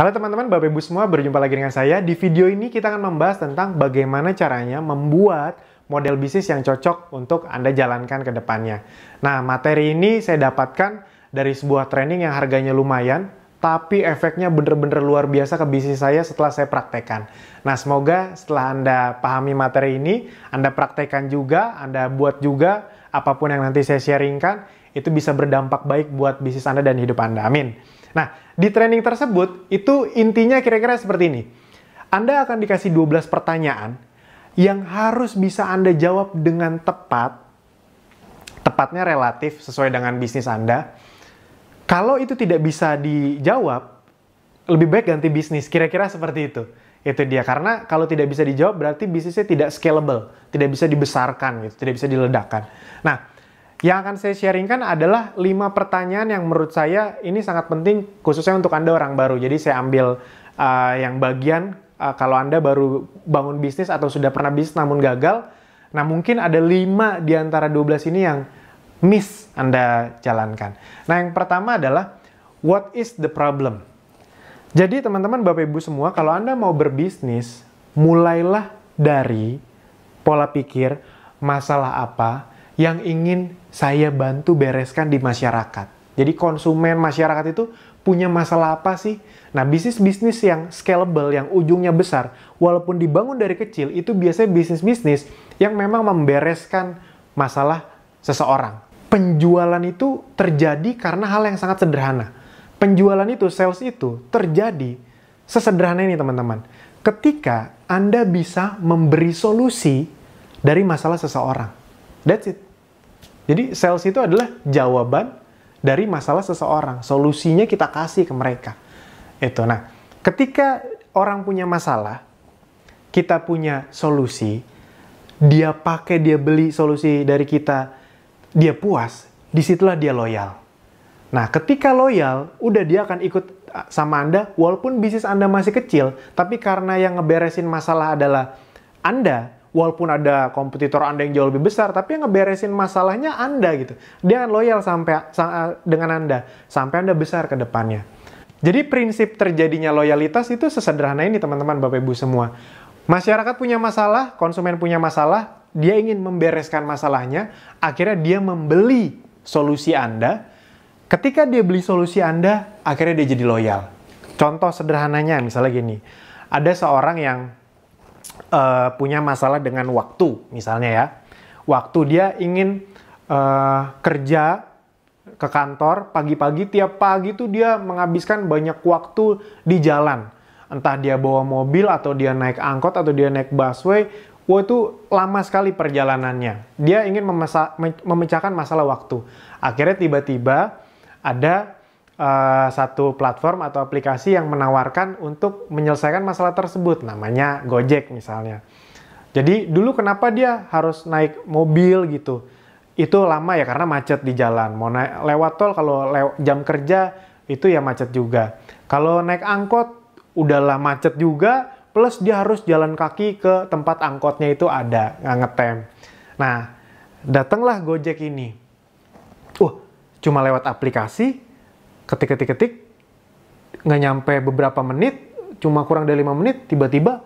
Halo teman-teman, Bapak Ibu semua, berjumpa lagi dengan saya. Di video ini kita akan membahas tentang bagaimana caranya membuat model bisnis yang cocok untuk Anda jalankan ke depannya. Nah, materi ini saya dapatkan dari sebuah training yang harganya lumayan, tapi efeknya bener-bener luar biasa ke bisnis saya setelah saya praktekkan. Nah, semoga setelah Anda pahami materi ini, Anda praktekkan juga, Anda buat juga, apapun yang nanti saya sharingkan, itu bisa berdampak baik buat bisnis Anda dan hidup Anda. Amin. Nah, di training tersebut, itu intinya kira-kira seperti ini. Anda akan dikasih 12 pertanyaan yang harus bisa Anda jawab dengan tepat. Tepatnya relatif sesuai dengan bisnis Anda. Kalau itu tidak bisa dijawab, lebih baik ganti bisnis. Kira-kira seperti itu. Itu dia. Karena kalau tidak bisa dijawab, berarti bisnisnya tidak scalable. Tidak bisa dibesarkan, gitu. Tidak bisa diledakkan. Nah, yang akan saya sharingkan adalah 5 pertanyaan yang menurut saya ini sangat penting khususnya untuk Anda orang baru. Jadi saya ambil yang bagian kalau Anda baru bangun bisnis atau sudah pernah bisnis namun gagal. Nah, mungkin ada 5 di antara 12 ini yang miss Anda jalankan. Nah, yang pertama adalah what is the problem? Jadi teman-teman Bapak Ibu semua, kalau Anda mau berbisnis, mulailah dari pola pikir masalah apa yang ingin saya bantu bereskan di masyarakat. Jadi konsumen masyarakat itu punya masalah apa sih? Nah, bisnis-bisnis yang scalable, yang ujungnya besar, walaupun dibangun dari kecil, itu biasanya bisnis-bisnis yang memang membereskan masalah seseorang. Penjualan itu terjadi karena hal yang sangat sederhana. Penjualan itu, sales itu, terjadi sesederhana ini teman-teman. Ketika Anda bisa memberi solusi dari masalah seseorang. That's it. Jadi sales itu adalah jawaban dari masalah seseorang. Solusinya kita kasih ke mereka. Itu. Nah, ketika orang punya masalah, kita punya solusi, dia pakai, dia beli solusi dari kita, dia puas, disitulah dia loyal. Nah, ketika loyal, udah dia akan ikut sama Anda, walaupun bisnis Anda masih kecil, tapi karena yang ngeberesin masalah adalah Anda, walaupun ada kompetitor Anda yang jauh lebih besar, tapi yang ngeberesin masalahnya Anda gitu. Dia akan loyal dengan Anda, sampai Anda besar ke depannya. Jadi prinsip terjadinya loyalitas itu sesederhana ini teman-teman Bapak Ibu semua. Masyarakat punya masalah, konsumen punya masalah, dia ingin membereskan masalahnya, akhirnya dia membeli solusi Anda. Ketika dia beli solusi Anda, akhirnya dia jadi loyal. Contoh sederhananya misalnya gini, ada seorang yang punya masalah dengan waktu, misalnya ya. Waktu dia ingin kerja ke kantor pagi-pagi, tiap pagi tuh dia menghabiskan banyak waktu di jalan. Entah dia bawa mobil, atau dia naik angkot, atau dia naik busway. Wah, itu lama sekali perjalanannya. Dia ingin memecahkan masalah waktu. Akhirnya tiba-tiba ada satu platform atau aplikasi yang menawarkan untuk menyelesaikan masalah tersebut, namanya Gojek misalnya. Jadi dulu kenapa dia harus naik mobil gitu? Itu lama ya karena macet di jalan. Mau lewat tol kalau jam kerja itu ya macet juga. Kalau naik angkot udahlah macet juga, plus dia harus jalan kaki ke tempat angkotnya itu ada, nggak ngetem. Nah, datanglah Gojek ini. Cuma lewat aplikasi, ketik, nggak nyampe beberapa menit, cuma kurang dari 5 menit, tiba-tiba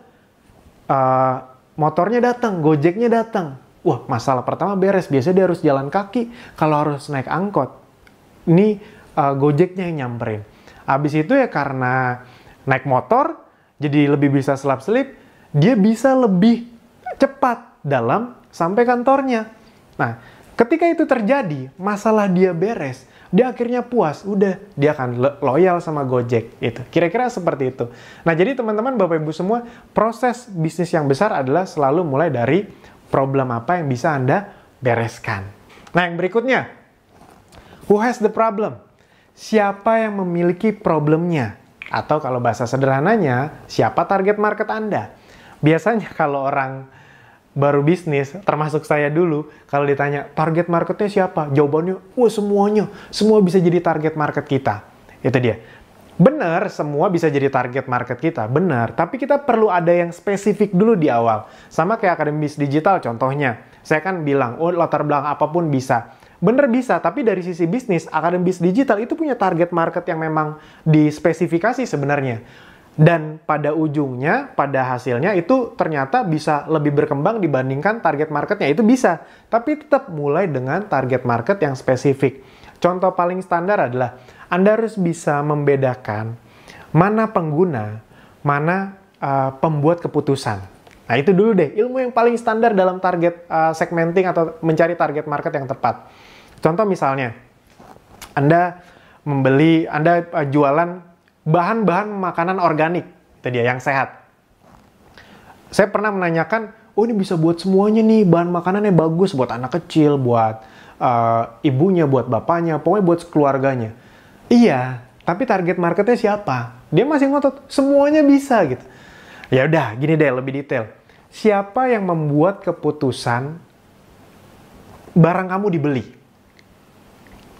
motornya datang, Gojeknya datang. Wah, masalah pertama beres. Biasanya dia harus jalan kaki, kalau harus naik angkot. Ini Gojeknya yang nyamperin. Habis itu ya karena naik motor, jadi lebih bisa selap-selip, dia bisa lebih cepat dalam sampai kantornya. Nah, ketika itu terjadi, masalah dia beres, dia akhirnya puas, udah dia akan loyal sama Gojek. Itu kira-kira seperti itu. Nah, jadi teman-teman Bapak Ibu semua, proses bisnis yang besar adalah selalu mulai dari problem apa yang bisa Anda bereskan. Nah, yang berikutnya, who has the problem? Siapa yang memiliki problemnya? Atau kalau bahasa sederhananya, siapa target market Anda? Biasanya kalau orang baru bisnis, termasuk saya dulu, kalau ditanya target marketnya siapa? Jawabannya, semuanya. Semua bisa jadi target market kita. Itu dia. Benar, semua bisa jadi target market kita. Benar, tapi kita perlu ada yang spesifik dulu di awal. Sama kayak Akademi Bisnis Digital contohnya. Saya kan bilang, latar belakang apapun bisa. Bener bisa, tapi dari sisi bisnis, Akademi Bisnis Digital itu punya target market yang memang dispesifikasi sebenarnya. Dan pada ujungnya, pada hasilnya itu ternyata bisa lebih berkembang dibandingkan target marketnya. Itu bisa, tapi tetap mulai dengan target market yang spesifik. Contoh paling standar adalah Anda harus bisa membedakan mana pengguna, mana pembuat keputusan. Nah itu dulu deh, ilmu yang paling standar dalam target segmenting atau mencari target market yang tepat. Contoh misalnya, Anda jualan bahan-bahan makanan organik, itu dia yang sehat. Saya pernah menanyakan, oh ini bisa buat semuanya nih, bahan makanannya bagus buat anak kecil, buat ibunya, buat bapaknya, pokoknya buat keluarganya. Iya, tapi target marketnya siapa? Dia masih ngotot, semuanya bisa gitu. Ya udah, gini deh lebih detail. Siapa yang membuat keputusan barang kamu dibeli?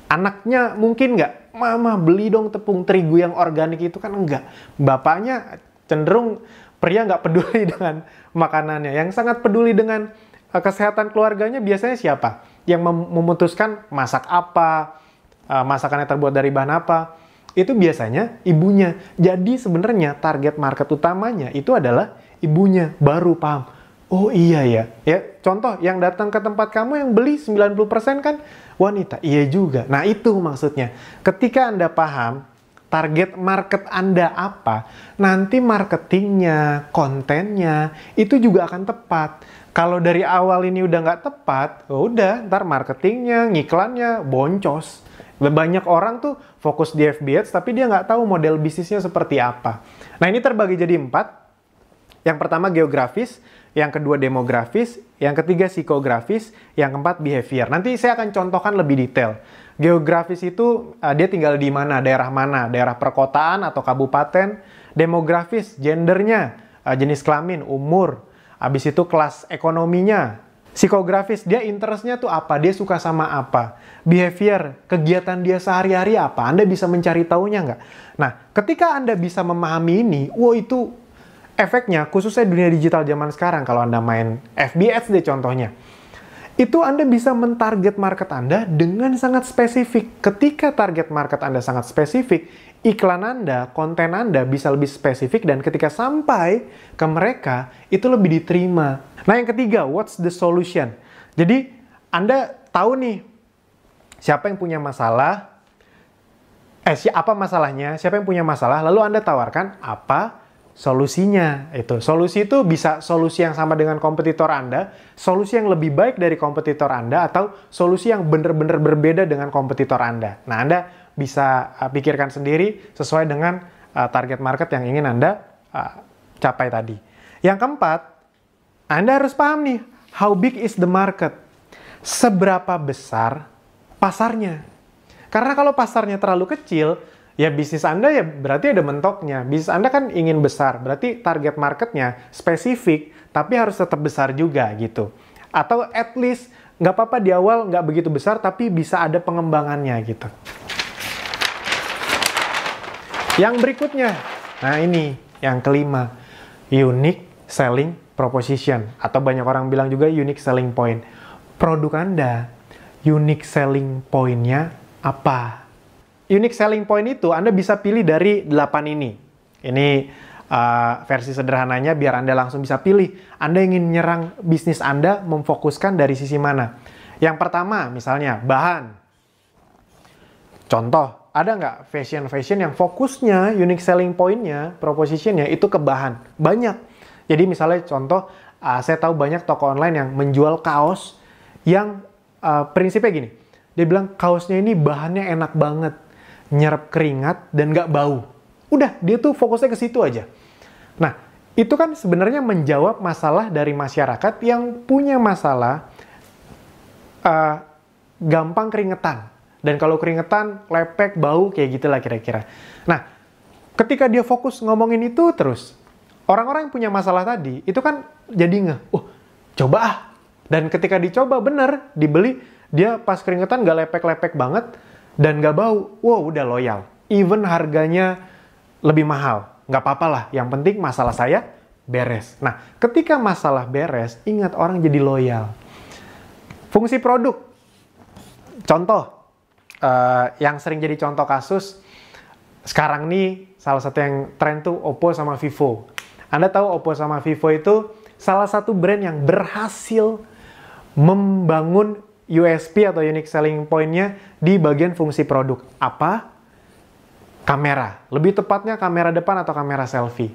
Anaknya mungkin nggak? Mama beli dong tepung terigu yang organik itu, kan enggak. Bapaknya cenderung pria nggak peduli dengan makanannya. Yang sangat peduli dengan kesehatan keluarganya biasanya siapa? Yang memutuskan masak apa, masakannya terbuat dari bahan apa, itu biasanya ibunya. Jadi sebenarnya target market utamanya itu adalah ibunya. Baru paham, oh iya ya. Ya, contoh yang datang ke tempat kamu yang beli 90% kan wanita. Iya juga. Nah itu maksudnya. Ketika Anda paham target market Anda apa, nanti marketingnya, kontennya, itu juga akan tepat. Kalau dari awal ini udah nggak tepat, udah ntar marketingnya, ngiklannya boncos. Banyak orang tuh fokus di FB Ads, tapi dia nggak tahu model bisnisnya seperti apa. Nah ini terbagi jadi 4. Yang pertama geografis, yang kedua demografis, yang ketiga psikografis, yang keempat behavior. Nanti saya akan contohkan lebih detail. Geografis itu dia tinggal di mana, daerah perkotaan atau kabupaten. Demografis, gendernya, jenis kelamin, umur. Habis itu kelas ekonominya. Psikografis, dia interestnya tuh apa, dia suka sama apa. Behavior, kegiatan dia sehari-hari apa, Anda bisa mencari tahunya nggak? Nah, ketika Anda bisa memahami ini, itu efeknya, khususnya dunia digital zaman sekarang, kalau Anda main FB Ads deh contohnya, itu Anda bisa mentarget market Anda dengan sangat spesifik. Ketika target market Anda sangat spesifik, iklan Anda, konten Anda bisa lebih spesifik, dan ketika sampai ke mereka, itu lebih diterima. Nah yang ketiga, what's the solution? Jadi Anda tahu nih, siapa yang punya masalah, apa masalahnya, siapa yang punya masalah, lalu Anda tawarkan apa solusinya. Solusi itu bisa solusi yang sama dengan kompetitor Anda, solusi yang lebih baik dari kompetitor Anda, atau solusi yang benar-benar berbeda dengan kompetitor Anda. Nah, Anda bisa pikirkan sendiri sesuai dengan target market yang ingin Anda capai tadi. Yang keempat, Anda harus paham nih, how big is the market? Seberapa besar pasarnya? Karena kalau pasarnya terlalu kecil, ya bisnis Anda ya berarti ada mentoknya. Bisnis Anda kan ingin besar, berarti target marketnya spesifik, tapi harus tetap besar juga gitu. Atau at least nggak apa-apa di awal nggak begitu besar, tapi bisa ada pengembangannya gitu. Yang berikutnya, nah ini yang kelima, unique selling proposition, atau banyak orang bilang juga unique selling point. Produk Anda, unique selling point-nya apa? Unique selling point itu Anda bisa pilih dari 8 ini. Ini versi sederhananya biar Anda langsung bisa pilih. Anda ingin menyerang bisnis Anda, memfokuskan dari sisi mana? Yang pertama, misalnya bahan. Contoh, ada nggak fashion yang fokusnya, unique selling point-nya, proposition-nya itu ke bahan? Banyak. Jadi misalnya contoh, saya tahu banyak toko online yang menjual kaos yang prinsipnya gini. Dia bilang kaosnya ini bahannya enak banget, nyerap keringat dan nggak bau. Udah, dia tuh fokusnya ke situ aja. Nah, itu kan sebenarnya menjawab masalah dari masyarakat yang punya masalah gampang keringetan. Dan kalau keringetan, lepek, bau, kayak gitulah kira-kira. Nah, ketika dia fokus ngomongin itu terus, orang-orang yang punya masalah tadi, itu kan jadi coba ah. Dan ketika dicoba bener, dibeli, dia pas keringetan nggak lepek-lepek banget, dan nggak bau, udah loyal. Even harganya lebih mahal, nggak apa-apa lah. Yang penting masalah saya beres. Nah, ketika masalah beres, ingat orang jadi loyal. Fungsi produk. Contoh, yang sering jadi contoh kasus, sekarang nih salah satu yang tren tuh Oppo sama Vivo. Anda tahu Oppo sama Vivo itu salah satu brand yang berhasil membangun USP atau unique selling point-nya di bagian fungsi produk. Apa? Kamera. Lebih tepatnya kamera depan atau kamera selfie.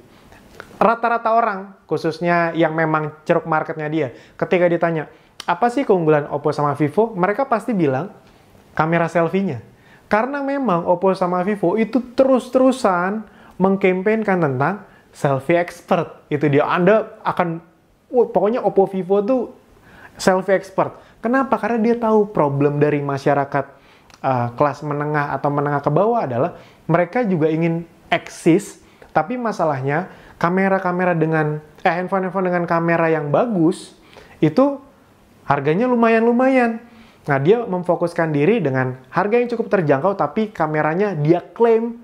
Rata-rata orang, khususnya yang memang ceruk marketnya dia, ketika ditanya, apa sih keunggulan Oppo sama Vivo? Mereka pasti bilang, kamera selfie-nya. Karena memang Oppo sama Vivo itu terus-terusan mengkampanyekan tentang selfie expert. Itu dia, Anda akan, pokoknya Oppo Vivo tuh selfie expert. Kenapa? Karena dia tahu problem dari masyarakat kelas menengah atau menengah ke bawah adalah mereka juga ingin eksis, tapi masalahnya kamera-kamera dengan handphone-handphone dengan kamera yang bagus itu harganya lumayan-lumayan. Nah, dia memfokuskan diri dengan harga yang cukup terjangkau, tapi kameranya dia klaim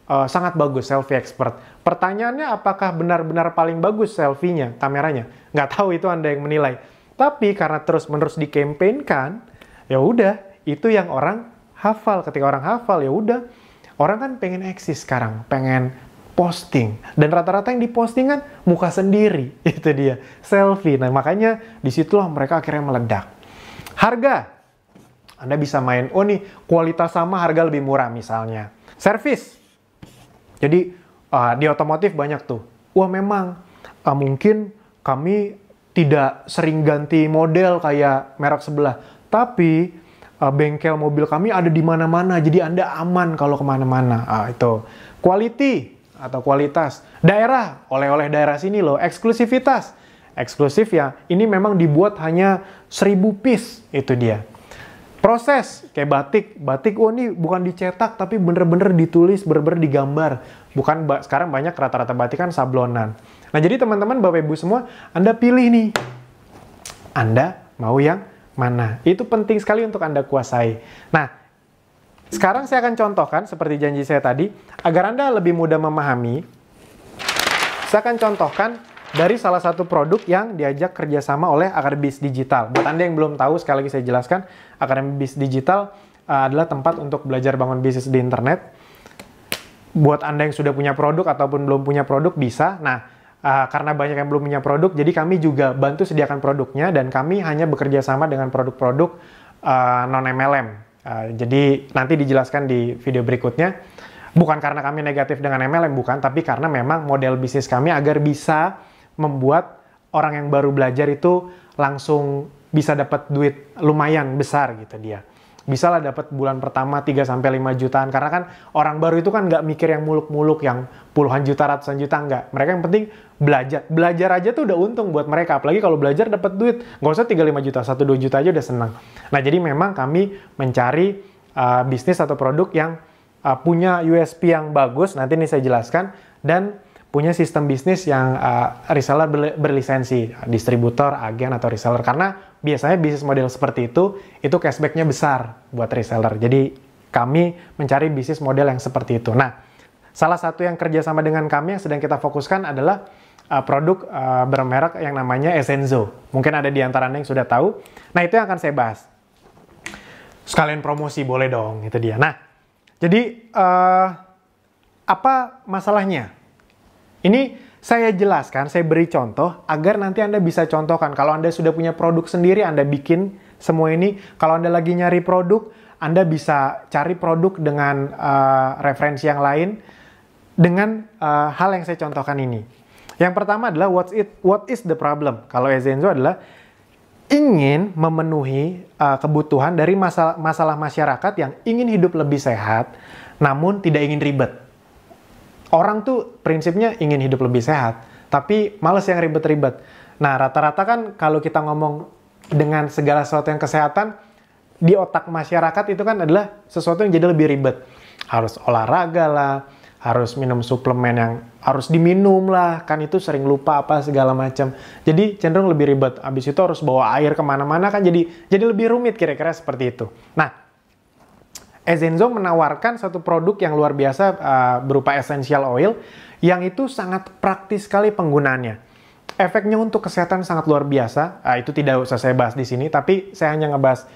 sangat bagus, selfie expert. Pertanyaannya, apakah benar-benar paling bagus selfie-nya, kameranya? Nggak tahu, itu Anda yang menilai. Tapi karena terus-menerus dikampanyekan, ya udah, itu yang orang hafal. Ketika orang hafal, ya udah, orang kan pengen eksis sekarang, pengen posting. Dan rata-rata yang diposting kan muka sendiri, itu dia, selfie. Nah, makanya disitulah mereka akhirnya meledak. Harga, Anda bisa main, oh nih, kualitas sama, harga lebih murah misalnya. Service, jadi di otomotif banyak tuh, wah memang mungkin kami tidak sering ganti model kayak merek sebelah, tapi bengkel mobil kami ada di mana-mana, jadi Anda aman kalau kemana-mana. Itu quality atau kualitas. Daerah, oleh-oleh daerah sini loh. Eksklusivitas, eksklusif ya, ini memang dibuat hanya 1000 piece, itu dia. Proses, kayak batik, oh ini bukan dicetak, tapi bener-bener ditulis, bener-bener digambar. Bukan, sekarang banyak rata-rata batik kan sablonan. Nah, jadi teman-teman, Bapak Ibu semua, Anda pilih nih. Anda mau yang mana? Itu penting sekali untuk Anda kuasai. Nah, sekarang saya akan contohkan, seperti janji saya tadi, agar Anda lebih mudah memahami, saya akan contohkan dari salah satu produk yang diajak kerjasama oleh Akademi Digital. Buat Anda yang belum tahu, sekali lagi saya jelaskan, Akademi Digital adalah tempat untuk belajar bangun bisnis di internet. Buat Anda yang sudah punya produk ataupun belum punya produk, bisa. Nah, karena banyak yang belum punya produk, jadi kami juga bantu sediakan produknya, dan kami hanya bekerja sama dengan produk-produk non-MLM. Jadi nanti dijelaskan di video berikutnya. Bukan karena kami negatif dengan MLM, bukan, tapi karena memang model bisnis kami agar bisa membuat orang yang baru belajar itu langsung bisa dapat duit lumayan besar gitu dia. Bisa lah dapat bulan pertama 3-5 jutaan. Karena kan orang baru itu kan nggak mikir yang muluk-muluk, yang puluhan juta, ratusan juta, nggak. Mereka yang penting belajar. Belajar aja tuh udah untung buat mereka. Apalagi kalau belajar dapat duit. Nggak usah 3-5 juta, 1-2 juta aja udah senang. Nah, jadi memang kami mencari bisnis atau produk yang punya USP yang bagus. Nanti ini saya jelaskan. Dan punya sistem bisnis yang reseller berlisensi, distributor, agen, atau reseller. Karena biasanya bisnis model seperti itu cashback-nya besar buat reseller. Jadi kami mencari bisnis model yang seperti itu. Nah, salah satu yang kerjasama dengan kami yang sedang kita fokuskan adalah produk bermerek yang namanya Essenzo. Mungkin ada di antara Anda yang sudah tahu. Nah, itu yang akan saya bahas. Sekalian promosi, boleh dong, itu dia. Nah, jadi apa masalahnya? Ini saya jelaskan, saya beri contoh agar nanti Anda bisa contohkan. Kalau Anda sudah punya produk sendiri, Anda bikin semua ini. Kalau Anda lagi nyari produk, Anda bisa cari produk dengan referensi yang lain dengan hal yang saya contohkan ini. Yang pertama adalah what is the problem? Kalau Essenzo adalah ingin memenuhi kebutuhan dari masalah masyarakat yang ingin hidup lebih sehat, namun tidak ingin ribet. Orang tuh prinsipnya ingin hidup lebih sehat, tapi males yang ribet-ribet. Nah, rata-rata kan kalau kita ngomong dengan segala sesuatu yang kesehatan, di otak masyarakat itu kan adalah sesuatu yang jadi lebih ribet. Harus olahraga lah, harus minum suplemen yang harus diminum lah, kan itu sering lupa apa segala macam. Jadi cenderung lebih ribet. Habis itu harus bawa air kemana-mana kan jadi lebih rumit kira-kira seperti itu. Nah, Essenzo menawarkan satu produk yang luar biasa berupa essential oil yang itu sangat praktis sekali penggunaannya. Efeknya untuk kesehatan sangat luar biasa. Itu tidak usah saya bahas di sini, tapi saya hanya ngebahas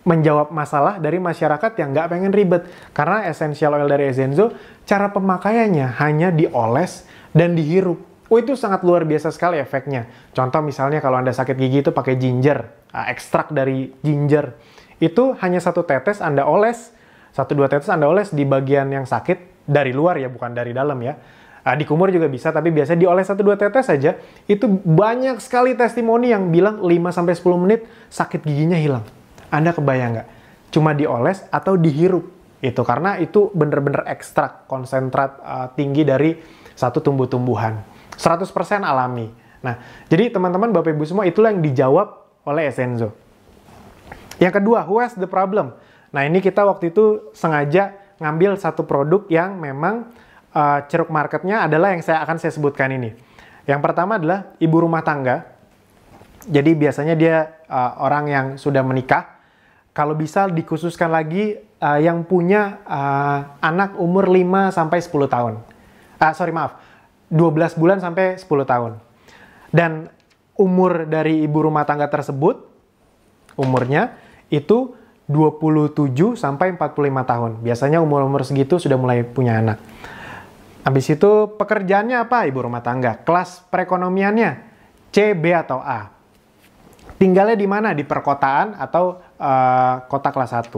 menjawab masalah dari masyarakat yang nggak pengen ribet. Karena essential oil dari Essenzo, cara pemakaiannya hanya dioles dan dihirup. Oh, itu sangat luar biasa sekali efeknya. Contoh misalnya kalau Anda sakit gigi itu pakai ginger, ekstrak dari ginger. Itu hanya 1 tetes Anda oles, 1-2 tetes Anda oles di bagian yang sakit dari luar ya, bukan dari dalam ya. Di kumur juga bisa, tapi biasanya dioles 1-2 tetes saja. Itu banyak sekali testimoni yang bilang 5-10 menit sakit giginya hilang. Anda kebayang nggak? Cuma dioles atau dihirup. Itu karena itu bener-bener ekstrak konsentrat tinggi dari satu tumbuh-tumbuhan. 100% alami. Nah, jadi teman-teman, Bapak Ibu semua, itulah yang dijawab oleh Essenzo. Yang kedua, who has the problem? Nah, ini kita waktu itu sengaja ngambil satu produk yang memang ceruk marketnya adalah yang akan saya sebutkan ini. Yang pertama adalah ibu rumah tangga. Jadi biasanya dia orang yang sudah menikah. Kalau bisa dikhususkan lagi yang punya anak umur 5-10 tahun. 12 bulan sampai 10 tahun. Dan umur dari ibu rumah tangga tersebut, umurnya itu 27 sampai 45 tahun. Biasanya umur-umur segitu sudah mulai punya anak. Habis itu pekerjaannya apa ibu rumah tangga? Kelas perekonomiannya C, B, atau A. Tinggalnya di mana? Di perkotaan atau kota kelas 1.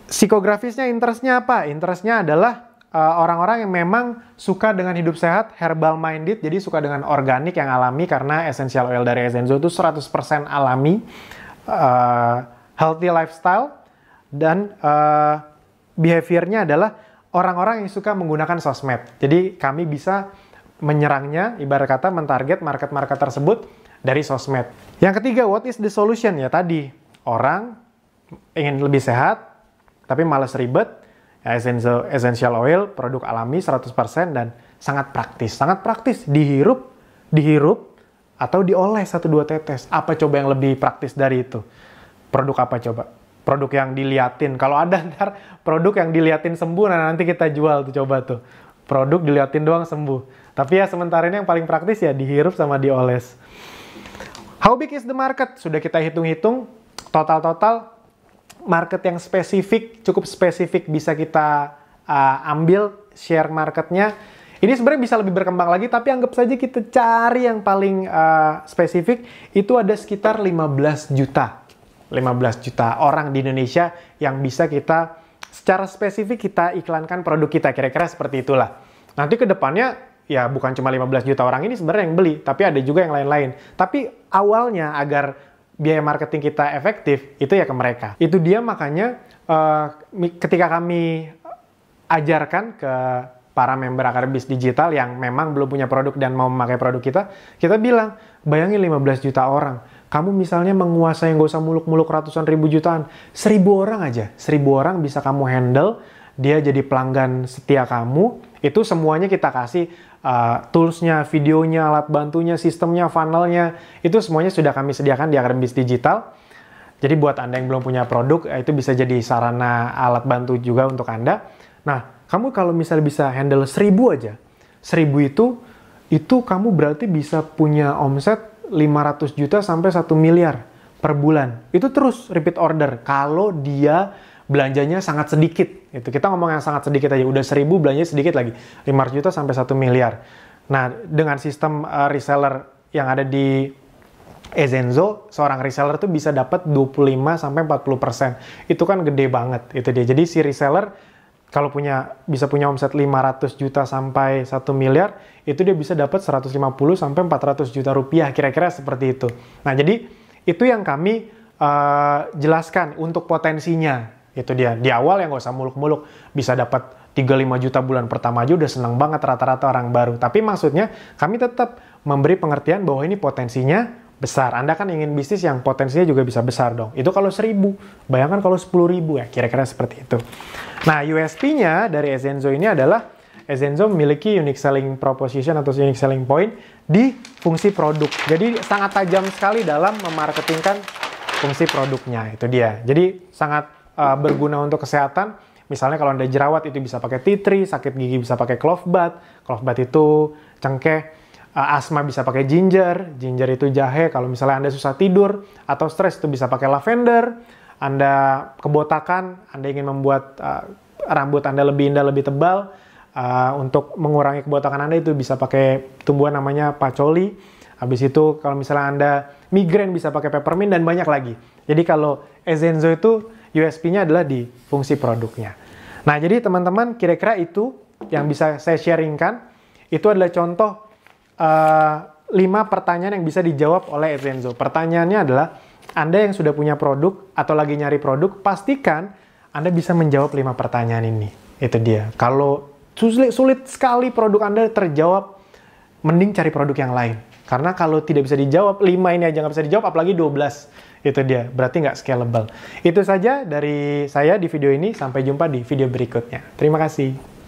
Psikografisnya, interestnya apa? Interestnya adalah orang-orang yang memang suka dengan hidup sehat, herbal minded, jadi suka dengan organik yang alami karena essential oil dari Essenzo itu 100% alami, healthy lifestyle, dan behaviornya adalah orang-orang yang suka menggunakan sosmed. Jadi kami bisa menyerangnya, ibarat kata mentarget market-market tersebut dari sosmed. Yang ketiga, what is the solution? Ya tadi, orang ingin lebih sehat, tapi malas ribet. Ya, essential oil, produk alami 100% dan sangat praktis. Sangat praktis, dihirup, atau dioles 1-2 tetes. Apa coba yang lebih praktis dari itu? Produk apa coba? Produk yang diliatin. Kalau ada ntar produk yang diliatin sembuh, nah nanti kita jual tuh, coba tuh. Produk diliatin doang sembuh. Tapi ya sementara ini yang paling praktis ya dihirup sama dioles. How big is the market? Sudah kita hitung-hitung, total market yang spesifik, cukup spesifik bisa kita ambil share marketnya. Ini sebenarnya bisa lebih berkembang lagi, tapi anggap saja kita cari yang paling spesifik, itu ada sekitar 15 juta. 15 juta orang di Indonesia yang bisa kita, secara spesifik kita iklankan produk kita, kira-kira seperti itulah. Nanti ke depannya, ya bukan cuma 15 juta orang ini sebenarnya yang beli, tapi ada juga yang lain-lain. Tapi awalnya agar biaya marketing kita efektif, itu ya ke mereka. Itu dia makanya ketika kami ajarkan ke para member Akademi Digital yang memang belum punya produk dan mau memakai produk kita bilang, bayangin 15 juta orang. Kamu misalnya menguasai, nggak usah muluk-muluk ratusan ribu jutaan, 1000 orang aja. 1000 orang bisa kamu handle, dia jadi pelanggan setia kamu, itu semuanya kita kasih toolsnya, videonya, alat bantunya, sistemnya, funnelnya, itu semuanya sudah kami sediakan di Akademi Digital. Jadi buat Anda yang belum punya produk, itu bisa jadi sarana alat bantu juga untuk Anda. Nah, kamu kalau misalnya bisa handle 1000 aja, 1000 itu kamu berarti bisa punya omset 500 juta sampai 1 miliar per bulan. Itu terus repeat order kalau dia belanjanya sangat sedikit. Itu kita ngomong yang sangat sedikit aja, udah 1000 belanjanya sedikit lagi, 500 juta sampai 1 miliar. Nah, dengan sistem reseller yang ada di Essenzo, seorang reseller tuh bisa dapat 25 sampai 40%. Itu kan gede banget itu dia. Jadi si reseller kalau bisa punya omset 500 juta sampai 1 miliar, itu dia bisa dapat 150 sampai 400 juta rupiah, kira-kira seperti itu. Nah, jadi itu yang kami jelaskan untuk potensinya. Itu dia. Di awal yang nggak usah muluk-muluk, bisa dapat 3-5 juta bulan pertama aja udah seneng banget rata-rata orang baru. Tapi maksudnya kami tetap memberi pengertian bahwa ini potensinya besar. Anda kan ingin bisnis yang potensinya juga bisa besar dong. Itu kalau 1000. Bayangkan kalau 10.000 ya, kira-kira seperti itu. Nah, USP-nya dari Essenzo ini adalah Essenzo memiliki unique selling proposition atau unique selling point di fungsi produk. Jadi sangat tajam sekali dalam memarketingkan fungsi produknya. Itu dia. Jadi sangat berguna untuk kesehatan. Misalnya kalau Anda jerawat itu bisa pakai tea tree, sakit gigi bisa pakai clove bath. Clove bath itu cengkeh. Asma bisa pakai ginger. Ginger itu jahe. Kalau misalnya Anda susah tidur atau stres itu bisa pakai lavender. Anda kebotakan, Anda ingin membuat rambut Anda lebih indah, lebih tebal. Untuk mengurangi kebotakan Anda itu bisa pakai tumbuhan namanya patchouli. Habis itu kalau misalnya Anda migrain bisa pakai peppermint dan banyak lagi. Jadi kalau Ezenzo itu USP-nya adalah di fungsi produknya. Nah, jadi teman-teman kira-kira itu yang bisa saya sharingkan. Itu adalah contoh 5 pertanyaan yang bisa dijawab oleh Ezenzo. Pertanyaannya adalah, Anda yang sudah punya produk atau lagi nyari produk, pastikan Anda bisa menjawab 5 pertanyaan ini. Itu dia. Kalau sulit sekali produk Anda terjawab, mending cari produk yang lain. Karena kalau tidak bisa dijawab, 5 ini aja nggak bisa dijawab, apalagi 12. Itu dia, berarti nggak scalable. Itu saja dari saya di video ini, sampai jumpa di video berikutnya. Terima kasih.